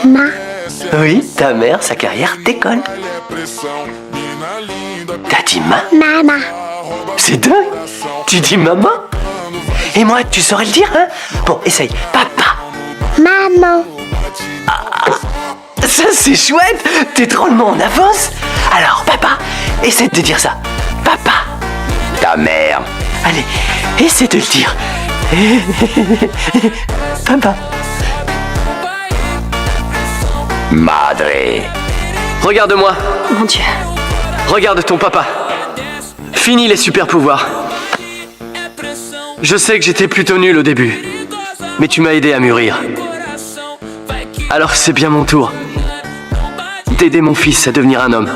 Ma. Oui, ta mère, sa carrière décolle. T'as dit Maman. C'est dingue. Tu dis maman. Et moi, tu saurais le dire, hein? Bon, essaye. Papa. Maman. Ça, c'est chouette. T'es drôlement en avance. Alors, papa, essaie de dire ça. Papa. Ta mère. Allez, essaie de le dire. Papa. Madre. Regarde-moi. Mon Dieu. Regarde ton papa. Fini les super pouvoirs. Je sais que j'étais plutôt nul au début, mais tu m'as aidé à mûrir. Alors c'est bien mon tour d'aider mon fils à devenir un homme.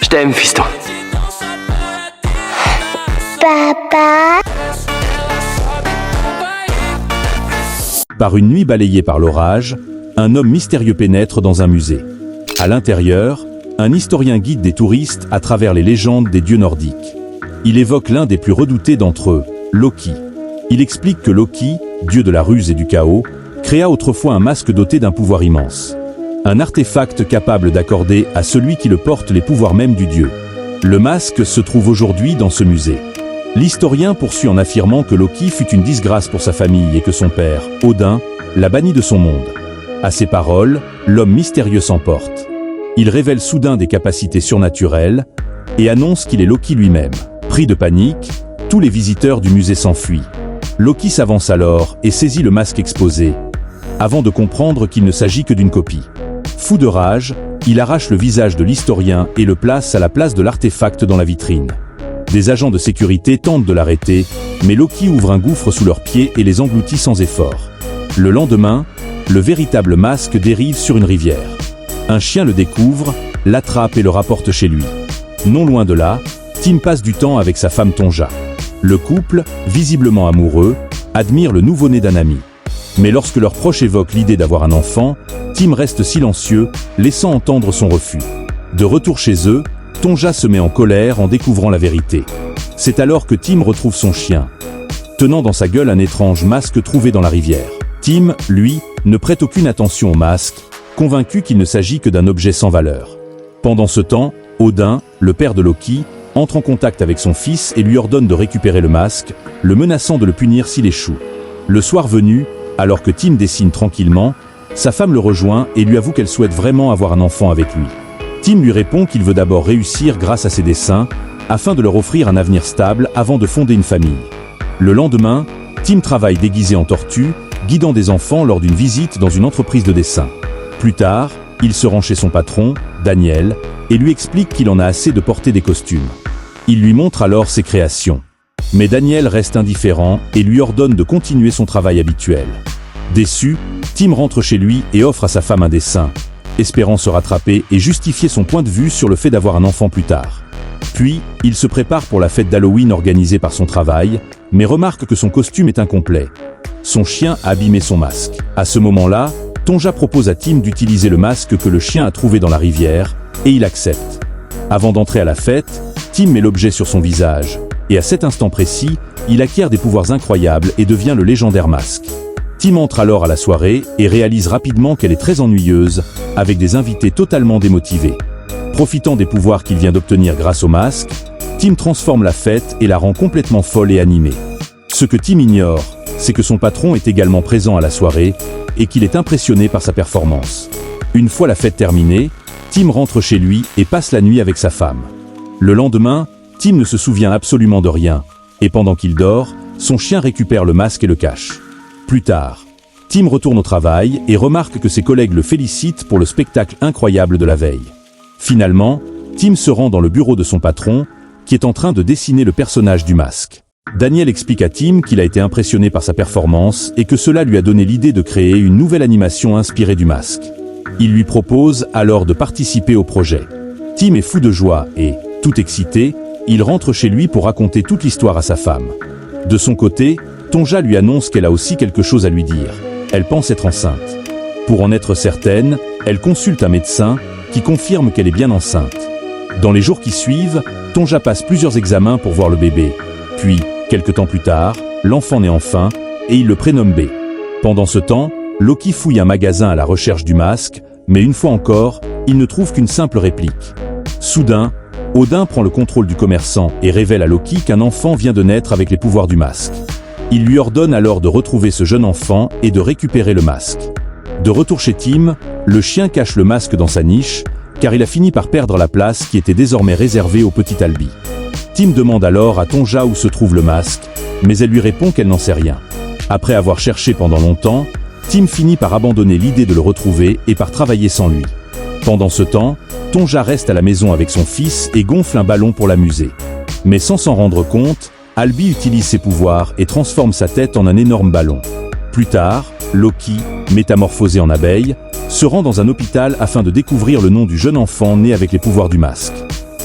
Je t'aime, fiston. Papa. Par une nuit balayée par l'orage, un homme mystérieux pénètre dans un musée. À l'intérieur, un historien guide des touristes à travers les légendes des dieux nordiques. Il évoque l'un des plus redoutés d'entre eux, Loki. Il explique que Loki, dieu de la ruse et du chaos, créa autrefois un masque doté d'un pouvoir immense. Un artefact capable d'accorder à celui qui le porte les pouvoirs mêmes du dieu. Le masque se trouve aujourd'hui dans ce musée. L'historien poursuit en affirmant que Loki fut une disgrâce pour sa famille et que son père, Odin, l'a banni de son monde. À ces paroles, l'homme mystérieux s'emporte. Il révèle soudain des capacités surnaturelles et annonce qu'il est Loki lui-même. Pris de panique, tous les visiteurs du musée s'enfuient. Loki s'avance alors et saisit le masque exposé, avant de comprendre qu'il ne s'agit que d'une copie. Fou de rage, il arrache le visage de l'historien et le place à la place de l'artefact dans la vitrine. Des agents de sécurité tentent de l'arrêter, mais Loki ouvre un gouffre sous leurs pieds et les engloutit sans effort. Le lendemain, le véritable masque dérive sur une rivière. Un chien le découvre, l'attrape et le rapporte chez lui. Non loin de là, Tim passe du temps avec sa femme Tonja. Le couple, visiblement amoureux, admire le nouveau-né d'un ami. Mais lorsque leurs proches évoquent l'idée d'avoir un enfant, Tim reste silencieux, laissant entendre son refus. De retour chez eux, Tonja se met en colère en découvrant la vérité. C'est alors que Tim retrouve son chien, tenant dans sa gueule un étrange masque trouvé dans la rivière. Tim, lui, ne prête aucune attention au masque, convaincu qu'il ne s'agit que d'un objet sans valeur. Pendant ce temps, Odin, le père de Loki, entre en contact avec son fils et lui ordonne de récupérer le masque, le menaçant de le punir s'il échoue. Le soir venu, alors que Tim dessine tranquillement, sa femme le rejoint et lui avoue qu'elle souhaite vraiment avoir un enfant avec lui. Tim lui répond qu'il veut d'abord réussir grâce à ses dessins, afin de leur offrir un avenir stable avant de fonder une famille. Le lendemain, Tim travaille déguisé en tortue, guidant des enfants lors d'une visite dans une entreprise de dessin. Plus tard, il se rend chez son patron, Daniel, et lui explique qu'il en a assez de porter des costumes. Il lui montre alors ses créations. Mais Daniel reste indifférent et lui ordonne de continuer son travail habituel. Déçu, Tim rentre chez lui et offre à sa femme un dessin, espérant se rattraper et justifier son point de vue sur le fait d'avoir un enfant plus tard. Puis, il se prépare pour la fête d'Halloween organisée par son travail, mais remarque que son costume est incomplet. Son chien a abîmé son masque. À ce moment-là, Tonja propose à Tim d'utiliser le masque que le chien a trouvé dans la rivière, et il accepte. Avant d'entrer à la fête, Tim met l'objet sur son visage, et à cet instant précis, il acquiert des pouvoirs incroyables et devient le légendaire masque. Tim entre alors à la soirée et réalise rapidement qu'elle est très ennuyeuse, avec des invités totalement démotivés. Profitant des pouvoirs qu'il vient d'obtenir grâce au masque, Tim transforme la fête et la rend complètement folle et animée. Ce que Tim ignore, c'est que son patron est également présent à la soirée et qu'il est impressionné par sa performance. Une fois la fête terminée, Tim rentre chez lui et passe la nuit avec sa femme. Le lendemain, Tim ne se souvient absolument de rien, et pendant qu'il dort, son chien récupère le masque et le cache. Plus tard, Tim retourne au travail et remarque que ses collègues le félicitent pour le spectacle incroyable de la veille. Finalement, Tim se rend dans le bureau de son patron, qui est en train de dessiner le personnage du masque. Daniel explique à Tim qu'il a été impressionné par sa performance et que cela lui a donné l'idée de créer une nouvelle animation inspirée du masque. Il lui propose alors de participer au projet. Tim est fou de joie et, tout excité, il rentre chez lui pour raconter toute l'histoire à sa femme. De son côté, Tonja lui annonce qu'elle a aussi quelque chose à lui dire. Elle pense être enceinte. Pour en être certaine, elle consulte un médecin qui confirme qu'elle est bien enceinte. Dans les jours qui suivent, Tonja passe plusieurs examens pour voir le bébé. Puis, quelque temps plus tard, l'enfant naît enfin, et il le prénomme B. Pendant ce temps, Loki fouille un magasin à la recherche du masque, mais une fois encore, il ne trouve qu'une simple réplique. Soudain, Odin prend le contrôle du commerçant et révèle à Loki qu'un enfant vient de naître avec les pouvoirs du masque. Il lui ordonne alors de retrouver ce jeune enfant et de récupérer le masque. De retour chez Tim, le chien cache le masque dans sa niche, car il a fini par perdre la place qui était désormais réservée au petit Albi. Tim demande alors à Tonja où se trouve le masque, mais elle lui répond qu'elle n'en sait rien. Après avoir cherché pendant longtemps, Tim finit par abandonner l'idée de le retrouver et par travailler sans lui. Pendant ce temps, Tonja reste à la maison avec son fils et gonfle un ballon pour l'amuser. Mais sans s'en rendre compte, Albi utilise ses pouvoirs et transforme sa tête en un énorme ballon. Plus tard, Loki, métamorphosé en abeille, se rend dans un hôpital afin de découvrir le nom du jeune enfant né avec les pouvoirs du masque.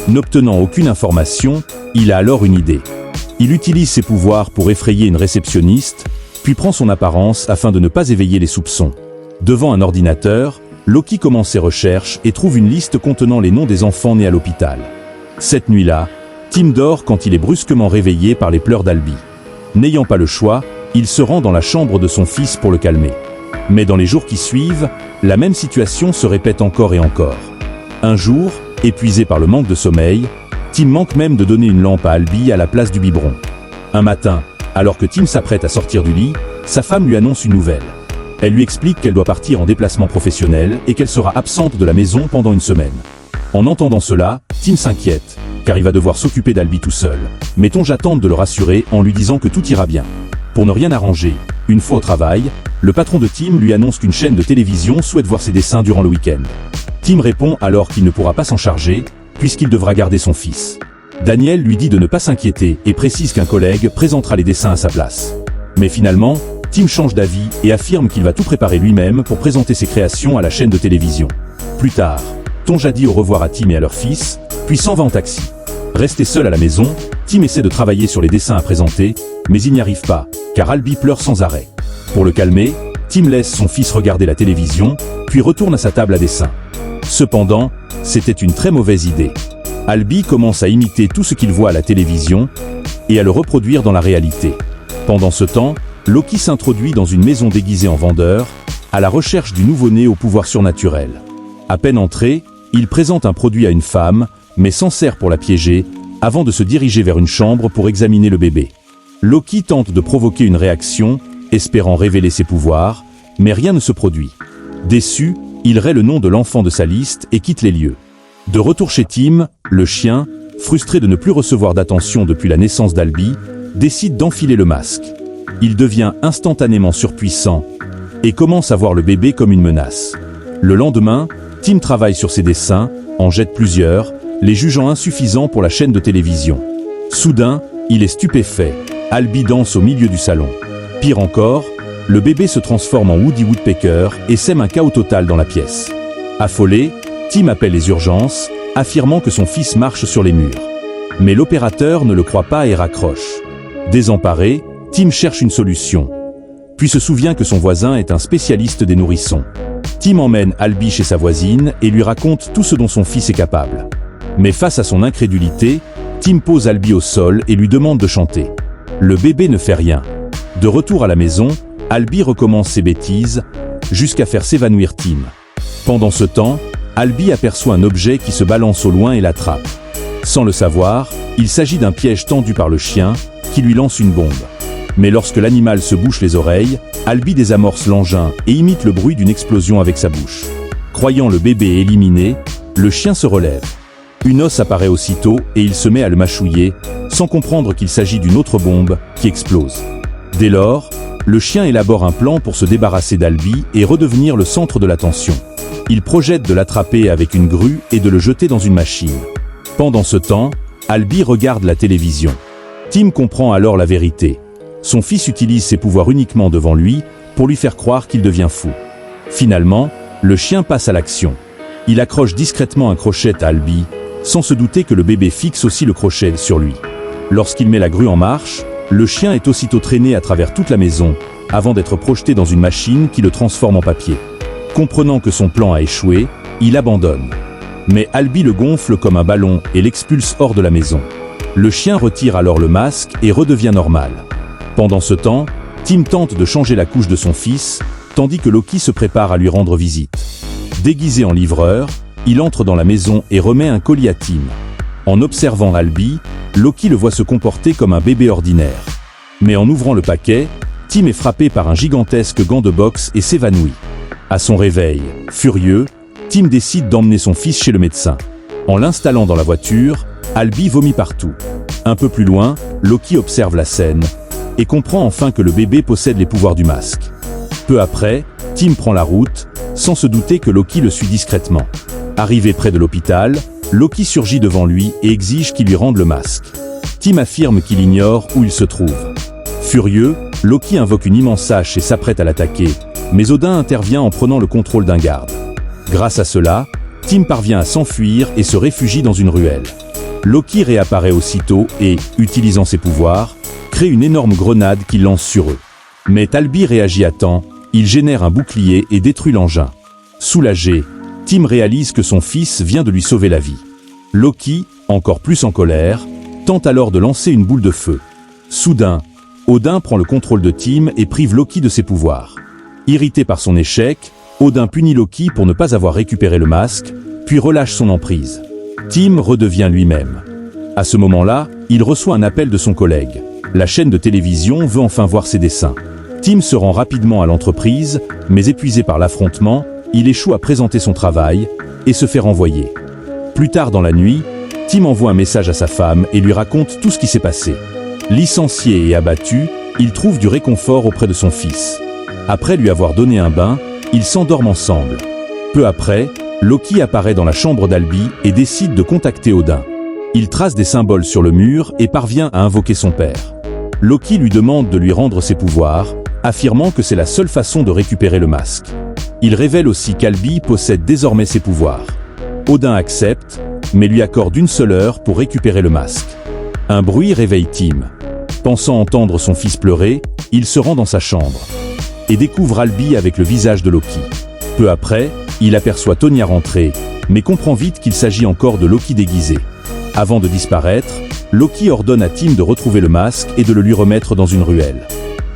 N'obtenant aucune information, il a alors une idée. Il utilise ses pouvoirs pour effrayer une réceptionniste, puis prend son apparence afin de ne pas éveiller les soupçons. Devant un ordinateur, Loki commence ses recherches et trouve une liste contenant les noms des enfants nés à l'hôpital. Cette nuit-là, Tim dort quand il est brusquement réveillé par les pleurs d'Albi. N'ayant pas le choix, il se rend dans la chambre de son fils pour le calmer. Mais dans les jours qui suivent, la même situation se répète encore et encore. Un jour, épuisé par le manque de sommeil, Tim manque même de donner une lampe à Albi à la place du biberon. Un matin, alors que Tim s'apprête à sortir du lit, sa femme lui annonce une nouvelle. Elle lui explique qu'elle doit partir en déplacement professionnel et qu'elle sera absente de la maison pendant une semaine. En entendant cela, Tim s'inquiète, car il va devoir s'occuper d'Albi tout seul. Mais Tonja tente de le rassurer en lui disant que tout ira bien. Pour ne rien arranger, une fois au travail, le patron de Tim lui annonce qu'une chaîne de télévision souhaite voir ses dessins durant le week-end. Tim répond alors qu'il ne pourra pas s'en charger, puisqu'il devra garder son fils. Daniel lui dit de ne pas s'inquiéter et précise qu'un collègue présentera les dessins à sa place. Mais finalement, Tim change d'avis et affirme qu'il va tout préparer lui-même pour présenter ses créations à la chaîne de télévision. Plus tard, Tonja dit au revoir à Tim et à leur fils, puis s'en va en taxi. Resté seul à la maison, Tim essaie de travailler sur les dessins à présenter, mais il n'y arrive pas, car Albi pleure sans arrêt. Pour le calmer, Tim laisse son fils regarder la télévision, puis retourne à sa table à dessin. Cependant, c'était une très mauvaise idée. Albi commence à imiter tout ce qu'il voit à la télévision et à le reproduire dans la réalité. Pendant ce temps, Loki s'introduit dans une maison déguisée en vendeur, à la recherche du nouveau-né au pouvoir surnaturel. À peine entré, il présente un produit à une femme, mais s'en sert pour la piéger, avant de se diriger vers une chambre pour examiner le bébé. Loki tente de provoquer une réaction, espérant révéler ses pouvoirs, mais rien ne se produit. Déçu, il raie le nom de l'enfant de sa liste et quitte les lieux. De retour chez Tim, le chien, frustré de ne plus recevoir d'attention depuis la naissance d'Albi, décide d'enfiler le masque. Il devient instantanément surpuissant et commence à voir le bébé comme une menace. Le lendemain, Tim travaille sur ses dessins, en jette plusieurs, les jugeant insuffisants pour la chaîne de télévision. Soudain, il est stupéfait. Albi danse au milieu du salon. Pire encore, le bébé se transforme en Woody Woodpecker et sème un chaos total dans la pièce. Affolé, Tim appelle les urgences, affirmant que son fils marche sur les murs. Mais l'opérateur ne le croit pas et raccroche. Désemparé, Tim cherche une solution, puis se souvient que son voisin est un spécialiste des nourrissons. Tim emmène Albi chez sa voisine et lui raconte tout ce dont son fils est capable. Mais face à son incrédulité, Tim pose Albi au sol et lui demande de chanter. Le bébé ne fait rien. De retour à la maison, Albi recommence ses bêtises, jusqu'à faire s'évanouir Tim. Pendant ce temps, Albi aperçoit un objet qui se balance au loin et l'attrape. Sans le savoir, il s'agit d'un piège tendu par le chien, qui lui lance une bombe. Mais lorsque l'animal se bouche les oreilles, Albi désamorce l'engin et imite le bruit d'une explosion avec sa bouche. Croyant le bébé éliminé, le chien se relève. Une os apparaît aussitôt et il se met à le mâchouiller, sans comprendre qu'il s'agit d'une autre bombe qui explose. Dès lors, le chien élabore un plan pour se débarrasser d'Albi et redevenir le centre de l'attention. Il projette de l'attraper avec une grue et de le jeter dans une machine. Pendant ce temps, Albi regarde la télévision. Tim comprend alors la vérité. Son fils utilise ses pouvoirs uniquement devant lui pour lui faire croire qu'il devient fou. Finalement, le chien passe à l'action. Il accroche discrètement un crochet à Albi, sans se douter que le bébé fixe aussi le crochet sur lui. Lorsqu'il met la grue en marche, le chien est aussitôt traîné à travers toute la maison, avant d'être projeté dans une machine qui le transforme en papier. Comprenant que son plan a échoué, il abandonne. Mais Albi le gonfle comme un ballon et l'expulse hors de la maison. Le chien retire alors le masque et redevient normal. Pendant ce temps, Tim tente de changer la couche de son fils, tandis que Loki se prépare à lui rendre visite. Déguisé en livreur, il entre dans la maison et remet un colis à Tim. En observant Albie, Loki le voit se comporter comme un bébé ordinaire. Mais en ouvrant le paquet, Tim est frappé par un gigantesque gant de boxe et s'évanouit. À son réveil, furieux, Tim décide d'emmener son fils chez le médecin. En l'installant dans la voiture, Albie vomit partout. Un peu plus loin, Loki observe la scène et comprend enfin que le bébé possède les pouvoirs du masque. Peu après, Tim prend la route, sans se douter que Loki le suit discrètement. Arrivé près de l'hôpital, Loki surgit devant lui et exige qu'il lui rende le masque. Tim affirme qu'il ignore où il se trouve. Furieux, Loki invoque une immense hache et s'apprête à l'attaquer, mais Odin intervient en prenant le contrôle d'un garde. Grâce à cela, Tim parvient à s'enfuir et se réfugie dans une ruelle. Loki réapparaît aussitôt et, utilisant ses pouvoirs, crée une énorme grenade qu'il lance sur eux. Mais Albie réagit à temps, il génère un bouclier et détruit l'engin. Soulagé, Tim réalise que son fils vient de lui sauver la vie. Loki, encore plus en colère, tente alors de lancer une boule de feu. Soudain, Odin prend le contrôle de Tim et prive Loki de ses pouvoirs. Irrité par son échec, Odin punit Loki pour ne pas avoir récupéré le masque, puis relâche son emprise. Tim redevient lui-même. À ce moment-là, il reçoit un appel de son collègue. La chaîne de télévision veut enfin voir ses dessins. Tim se rend rapidement à l'entreprise, mais épuisé par l'affrontement, il échoue à présenter son travail et se fait renvoyer. Plus tard dans la nuit, Tim envoie un message à sa femme et lui raconte tout ce qui s'est passé. Licencié et abattu, il trouve du réconfort auprès de son fils. Après lui avoir donné un bain, ils s'endorment ensemble. Peu après, Loki apparaît dans la chambre d'Albie et décide de contacter Odin. Il trace des symboles sur le mur et parvient à invoquer son père. Loki lui demande de lui rendre ses pouvoirs, affirmant que c'est la seule façon de récupérer le masque. Il révèle aussi qu'Albie possède désormais ses pouvoirs. Odin accepte, mais lui accorde une seule heure pour récupérer le masque. Un bruit réveille Tim. Pensant entendre son fils pleurer, il se rend dans sa chambre et découvre Albie avec le visage de Loki. Peu après, il aperçoit Tonya rentrer, mais comprend vite qu'il s'agit encore de Loki déguisé. Avant de disparaître, Loki ordonne à Tim de retrouver le masque et de le lui remettre dans une ruelle.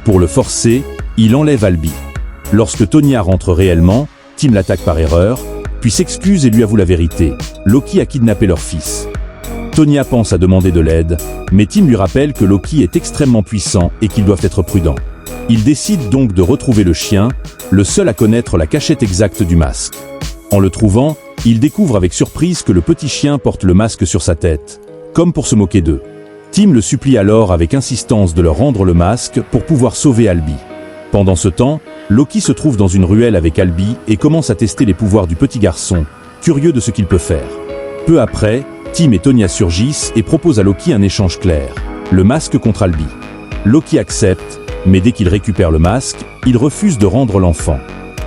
Pour le forcer, il enlève Albie. Lorsque Tonya rentre réellement, Tim l'attaque par erreur, puis s'excuse et lui avoue la vérité. Loki a kidnappé leur fils. Tonya pense à demander de l'aide, mais Tim lui rappelle que Loki est extrêmement puissant et qu'ils doivent être prudents. Il décide donc de retrouver le chien, le seul à connaître la cachette exacte du masque. En le trouvant, il découvre avec surprise que le petit chien porte le masque sur sa tête, comme pour se moquer d'eux. Tim le supplie alors avec insistance de leur rendre le masque pour pouvoir sauver Albie. Pendant ce temps, Loki se trouve dans une ruelle avec Albie et commence à tester les pouvoirs du petit garçon, curieux de ce qu'il peut faire. Peu après, Tim et Tonya surgissent et proposent à Loki un échange clair, le masque contre Albie. Loki accepte, mais dès qu'il récupère le masque, il refuse de rendre l'enfant.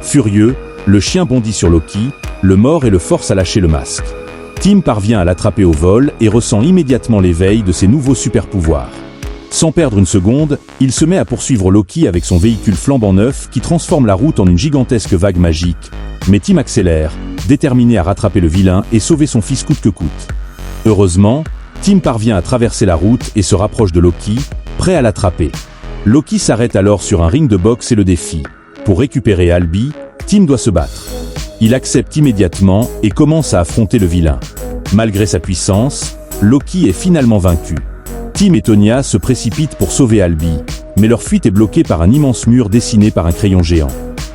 Furieux, le chien bondit sur Loki, le mord et le force à lâcher le masque. Tim parvient à l'attraper au vol et ressent immédiatement l'éveil de ses nouveaux super-pouvoirs. Sans perdre une seconde, il se met à poursuivre Loki avec son véhicule flambant neuf qui transforme la route en une gigantesque vague magique. Mais Tim accélère, déterminé à rattraper le vilain et sauver son fils coûte que coûte. Heureusement, Tim parvient à traverser la route et se rapproche de Loki, prêt à l'attraper. Loki s'arrête alors sur un ring de boxe et le défie. Pour récupérer Albie, Tim doit se battre. Il accepte immédiatement et commence à affronter le vilain. Malgré sa puissance, Loki est finalement vaincu. Tim et Tonya se précipitent pour sauver Albie, mais leur fuite est bloquée par un immense mur dessiné par un crayon géant.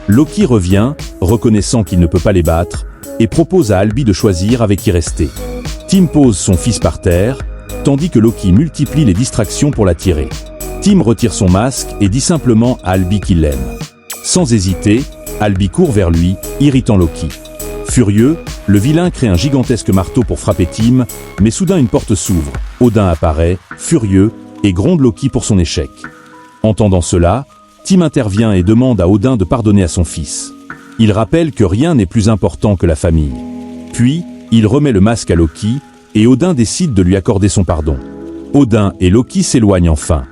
Loki revient, reconnaissant qu'il ne peut pas les battre, et propose à Albie de choisir avec qui rester. Tim pose son fils par terre, tandis que Loki multiplie les distractions pour l'attirer. Tim retire son masque et dit simplement à Albie qu'il l'aime. Sans hésiter, Albie court vers lui, irritant Loki. Furieux, le vilain crée un gigantesque marteau pour frapper Tim, mais soudain une porte s'ouvre. Odin apparaît, furieux, et gronde Loki pour son échec. Entendant cela, Tim intervient et demande à Odin de pardonner à son fils. Il rappelle que rien n'est plus important que la famille. Puis, il remet le masque à Loki, et Odin décide de lui accorder son pardon. Odin et Loki s'éloignent enfin.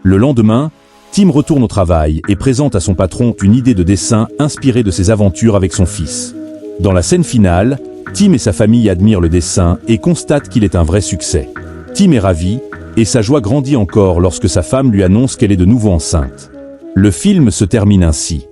Le lendemain, Tim retourne au travail et présente à son patron une idée de dessin inspirée de ses aventures avec son fils. Dans la scène finale, Tim et sa famille admirent le dessin et constatent qu'il est un vrai succès. Tim est ravi, et sa joie grandit encore lorsque sa femme lui annonce qu'elle est de nouveau enceinte. Le film se termine ainsi.